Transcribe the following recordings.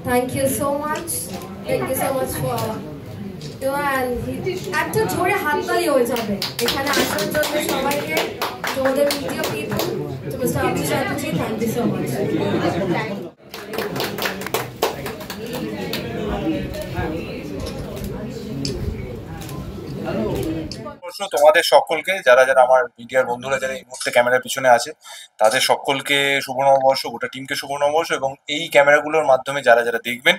Thank you so much. Thank you so much for একটা জোরে হাততালি হয়ে যাবে এখানে আসার জন্য সবাইকে, তোমাদের মিডিয়া পিপল, তো mister Abdul Chatterjee, thank you so much. তোমাদের সকলকে, যারা যারা আমার মিডিয়ার বন্ধুরা যারা এই মুহূর্তে ক্যামেরার পিছনে আছে, তাদের সকলকে শুভ নববর্ষ, গোটা টিমকে শুভ নববর্ষ, এবং এই ক্যামেরাগুলোর মাধ্যমে যারা যারা দেখবেন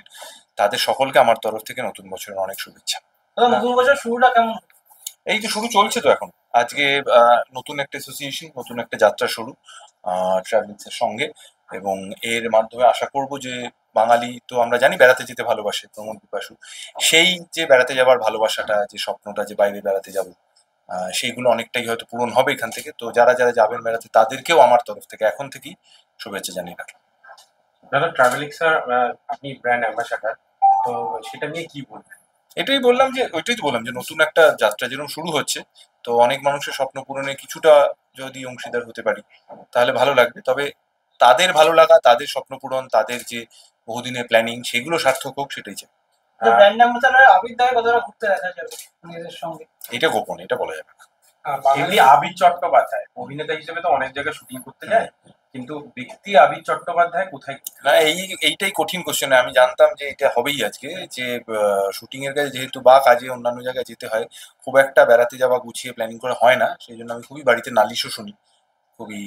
তাদের সকলকে আমার তরফ থেকে নতুন বছরের অনেক শুভেচ্ছা। নতুন বছর শুরুটা কেমন? এই তো শুরু চলছে তো এখন, আজকে নতুন একটা অ্যাসোসিয়েশন, নতুন একটা যাত্রা শুরু ট্রাভেলস এর সঙ্গে, এবং এর মাধ্যমে আশা করব যে বাঙালি তো আমরা জানি বেড়াতে যেতে ভালোবাসে, প্রমোদ বিপাশু, সেই যে বেড়াতে যাবার ভালোবাসাটা, যে স্বপ্নটা যে বাইরে বেড়াতে যাব, সেইগুলো অনেকটাই হয়তো পূরণ হবে এখান থেকে। তো যারা যারা যাবেন বেড়াতে তাদেরকেও আমার তরফ থেকে এখন থেকেই শুভেচ্ছা জানিয়ে রাখলাম। দাদা, ট্রাভেলিক্স আপনি ব্র্যান্ড অ্যাম্বাসাডার, তো সেটা নিয়ে কি বলবেন? ওইটাই বললাম যে নতুন একটা যাত্রা যেরকম শুরু হচ্ছে, তো অনেক মানুষের স্বপ্ন পূরণে কিছুটা যদি অংশীদার হতে পারি তাহলে ভালো লাগবে। তবে তাদের ভালো লাগা, তাদের স্বপ্ন পূরণ, তাদের যে বহুদিনের প্ল্যানিং, সেগুলো সার্থক হোক, সেটাই চাই। ব্র্যান্ড অ্যাম্বাসাডার আবির দাকে কতটা ঘুরতে দেখা যাবে নিজেদের সঙ্গে? এটা গোপন, এটা বলা যাবে না। এমনি আবির চট্টোপাধ্যায় অভিনেতা হিসেবে তো অনেক জায়গায় শুটিং করতে যায়, কিন্তু ব্যক্তি আবির চট্টোপাধ্যায় কোথায়? না, এইটাই কঠিন কোশ্চেন। আমি জানতাম যে এটা হবেই আজকে, যে শুটিং এর কাজে যেহেতু বা কাজে অন্যান্য জায়গায় যেতে হয়, খুব একটা বেড়াতে যাওয়া গুছিয়ে প্ল্যানিং করে হয় না, সেই জন্য আমি খুবই বাড়িতে নালিশও শুনি, খুবই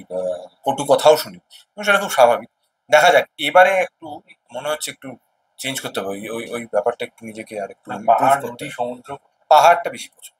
কটু কথাও শুনি, এবং সেটা খুব স্বাভাবিক। দেখা যাক, এবারে একটু মনে হচ্ছে একটু চেঞ্জ করতে হবে, ওই ওই ব্যাপারটা একটু নিজেকে আর একটু পাহাড়, নদী, সমুদ্র। পাহাড়টা বেশি পছন্দ।